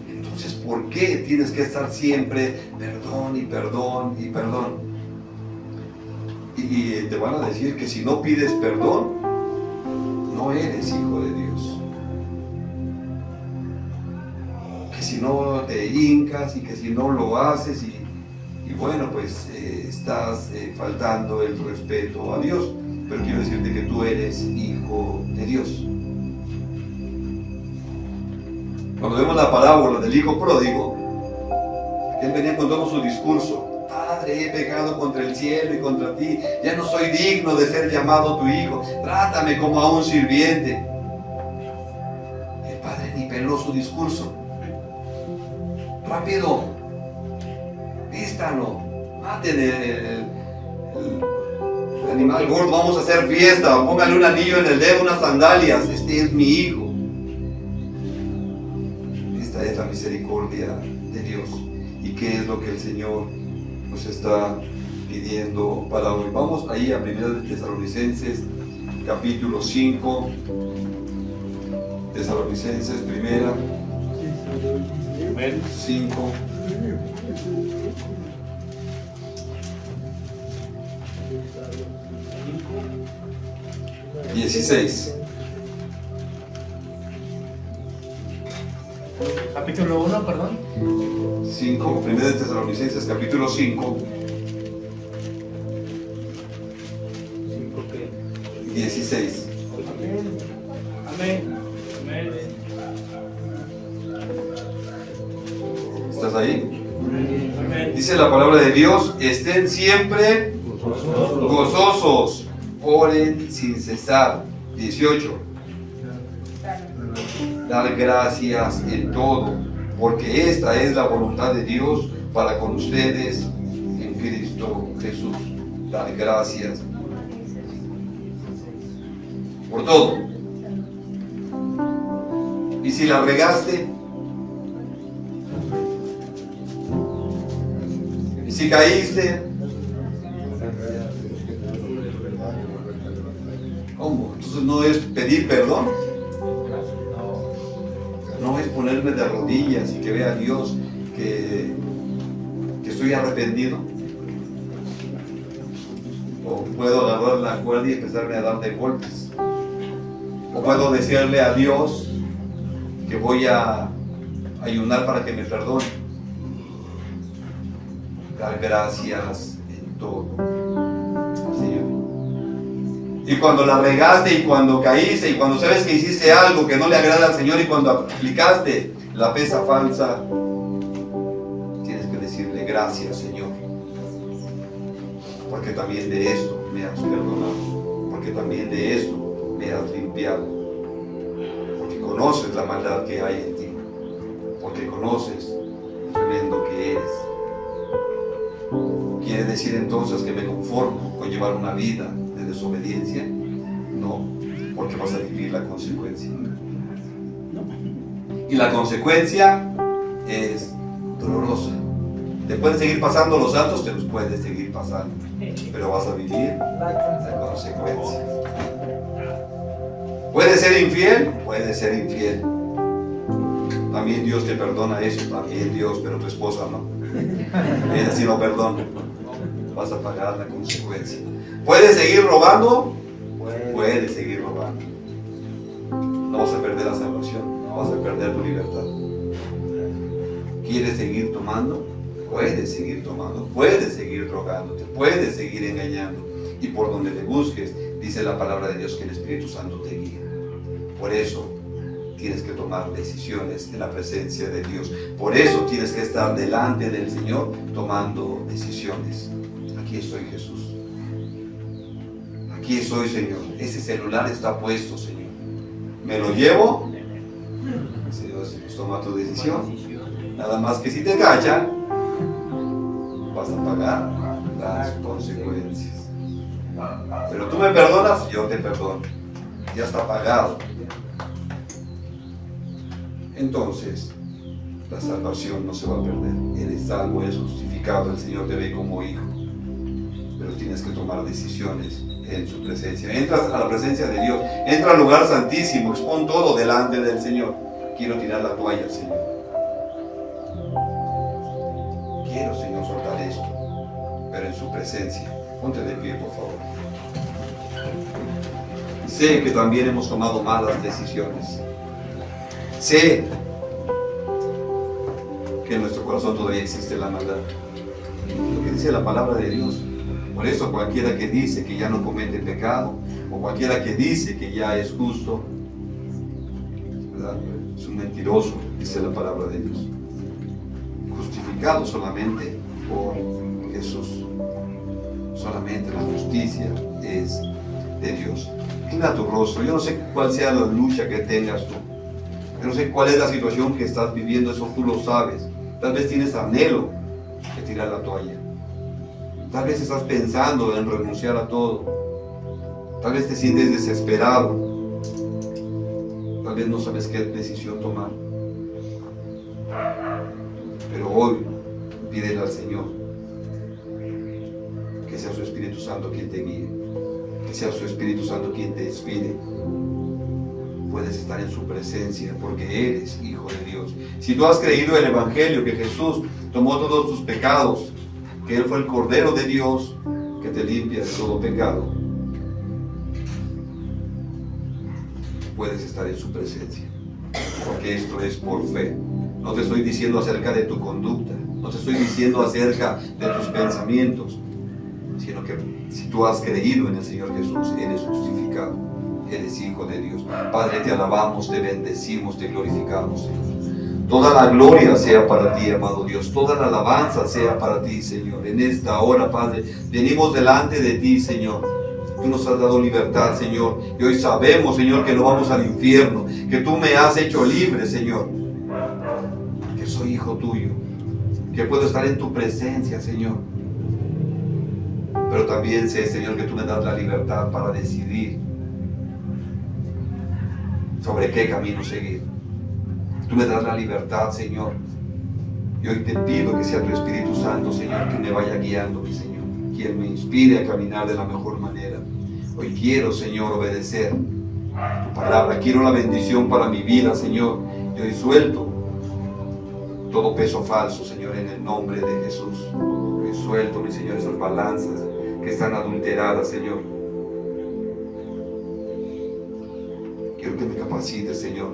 Entonces, ¿por qué tienes que estar siempre perdón y perdón y perdón? Y te van a decir que si no pides perdón, no eres hijo de Dios. Que si no te hincas y que si no lo haces y bueno, pues estás faltando el respeto a Dios. Pero quiero decirte que tú eres hijo de Dios. Cuando vemos la parábola del hijo pródigo, él venía con todo su discurso. Padre, he pecado contra el cielo y contra ti, ya no soy digno de ser llamado tu hijo, trátame como a un sirviente. El padre ni peló su discurso. Rápido, vístalo, maten el animal gordo, vamos a hacer fiesta, póngale un anillo en el dedo, unas sandalias, este es mi hijo. Esta es la misericordia de Dios. ¿Y qué es lo que el Señor nos está pidiendo para hoy? Vamos ahí a 1 Tesalonicenses capítulo 5. Tesalonicenses 5. Capítulo 1, perdón. 5, 1 Tesalonicenses capítulo 5. 16. Amén. Amén. ¿Estás ahí? Amén. Dice la palabra de Dios: estén siempre gozosos, oren sin cesar. 18. Dar gracias en todo, porque esta es la voluntad de Dios para con ustedes en Cristo Jesús. Dar gracias por todo. Y si la regaste, y si caíste, ¿cómo? Entonces no es pedir perdón, no es ponerme de rodillas y que vea a Dios que estoy arrepentido. O puedo agarrar la cuerda y empezarme a dar de golpes. O puedo decirle a Dios que voy a ayunar para que me perdone. Dar gracias en todo, Señor. Y cuando la regaste y cuando caíste y cuando sabes que hiciste algo que no le agrada al Señor y cuando aplicaste la pesa falsa, tienes que decirle gracias, Señor, porque también de esto me has perdonado, porque también de esto me has limpiado, porque conoces la maldad que hay en ti, porque conoces lo tremendo que eres. ¿Quiere decir entonces que me conformo con llevar una vida de desobediencia? No, porque vas a vivir la consecuencia. Y la consecuencia es dolorosa. Te pueden seguir pasando los altos, te los puedes seguir pasando, pero vas a vivir la consecuencia. ¿Puedes ser infiel? Puedes ser infiel. También Dios te perdona eso, también Dios, pero tu esposa no. Ella sí no perdona. Vas a pagar la consecuencia. ¿Puedes seguir robando? Puedes seguir robando. No vas a perder la salvación, no vas a perder tu libertad. ¿Quieres seguir tomando? Puedes seguir tomando, puedes seguir drogándote, puedes seguir engañando. Y por donde te busques, dice la palabra de Dios que el Espíritu Santo te guía. Por eso tienes que tomar decisiones en la presencia de Dios. Por eso tienes que estar delante del Señor tomando decisiones. Aquí estoy, Jesús. Aquí estoy, Señor. Ese celular está puesto, Señor. ¿Me lo llevo? Señor, pues toma tu decisión. Nada más que si te cachan, vas a pagar las consecuencias. Pero tú me perdonas, yo te perdono. Ya está pagado. Entonces, la salvación no se va a perder. Eres salvo, eres justificado, el Señor te ve como hijo. Pero tienes que tomar decisiones en su presencia. Entras a la presencia de Dios, entra al lugar santísimo, expon todo delante del Señor. Quiero tirar la toalla, Señor. Quiero, Señor, soltar esto, pero en su presencia. Ponte de pie, por favor. Sé que también hemos tomado malas decisiones. Sé que en nuestro corazón todavía existe la maldad. Lo que dice la palabra de Dios. Por eso cualquiera que dice que ya no comete pecado, o cualquiera que dice que ya es justo, ¿verdad? Es un mentiroso, dice la palabra de Dios. Justificado solamente por Jesús. Solamente la justicia es de Dios. Mira tu rostro. Yo no sé cuál sea la lucha que tengas tú. Yo no sé cuál es la situación que estás viviendo. Eso tú lo sabes. Tal vez tienes anhelo de tirar la toalla. Tal vez estás pensando en renunciar a todo. Tal vez te sientes desesperado. Tal vez no sabes qué decisión tomar. Pero hoy pídele al Señor que sea su Espíritu Santo quien te guíe, que sea su Espíritu Santo quien te inspire. Puedes estar en su presencia porque eres hijo de Dios. Si tú has creído en el Evangelio que Jesús tomó todos tus pecados, que Él fue el Cordero de Dios que te limpia de todo pecado, puedes estar en su presencia, porque esto es por fe. No te estoy diciendo acerca de tu conducta, no te estoy diciendo acerca de tus pensamientos, sino que si tú has creído en el Señor Jesús, eres justificado, eres hijo de Dios. Padre, te alabamos, te bendecimos, te glorificamos, Señor. Toda la gloria sea para ti, amado Dios, toda la alabanza sea para ti, Señor. En esta hora, Padre, venimos delante de ti, Señor. Tú nos has dado libertad, Señor, y hoy sabemos, Señor, que no vamos al infierno, que tú me has hecho libre, Señor, que soy hijo tuyo, que puedo estar en tu presencia, Señor. Pero también sé, Señor, que tú me das la libertad para decidir sobre qué camino seguir. Tú me das la libertad, Señor, y hoy te pido que sea tu Espíritu Santo, Señor, que me vaya guiando, mi Señor, quien me inspire a caminar de la mejor manera. Hoy quiero, Señor, obedecer tu palabra. Quiero la bendición para mi vida, Señor. Y hoy suelto todo peso falso, Señor, en el nombre de Jesús. Hoy suelto, mi Señor, esas balanzas que están adulteradas, Señor. Quiero que me capacites, Señor,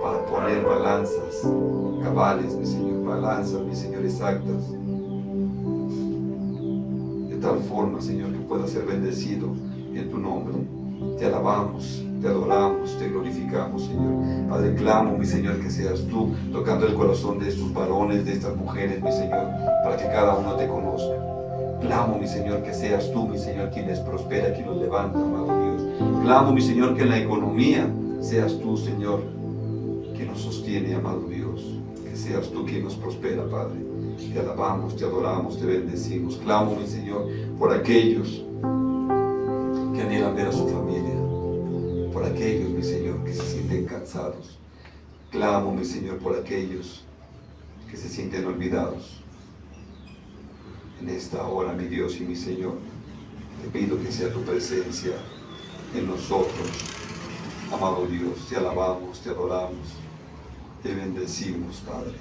para poner balanzas cabales, mi Señor, balanzas, mi Señor, exactas. De tal forma, Señor, que pueda ser bendecido en tu nombre. Te alabamos, te adoramos, te glorificamos, Señor. Padre, clamo, mi Señor, que seas tú tocando el corazón de estos varones, de estas mujeres, mi Señor, para que cada uno te conozca. Clamo, mi Señor, que seas tú, mi Señor, quien les prospera, quien los levanta, amado Dios. Clamo, mi Señor, que en la economía seas tú, Señor, quien nos sostiene, amado Dios. Que seas tú quien nos prospera, Padre. Te alabamos, te adoramos, te bendecimos. Clamo, mi Señor, por aquellos que anhelan ver a su familia, por aquellos, mi Señor, que se sienten cansados. Clamo, mi Señor, por aquellos que se sienten olvidados. En esta hora, mi Dios y mi Señor, te pido que sea tu presencia en nosotros. Amado Dios, te alabamos, te adoramos, te bendecimos, Padre.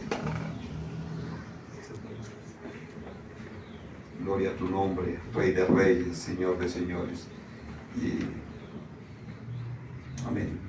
Gloria a tu nombre, Rey de Reyes, Señor de Señores. Y amén.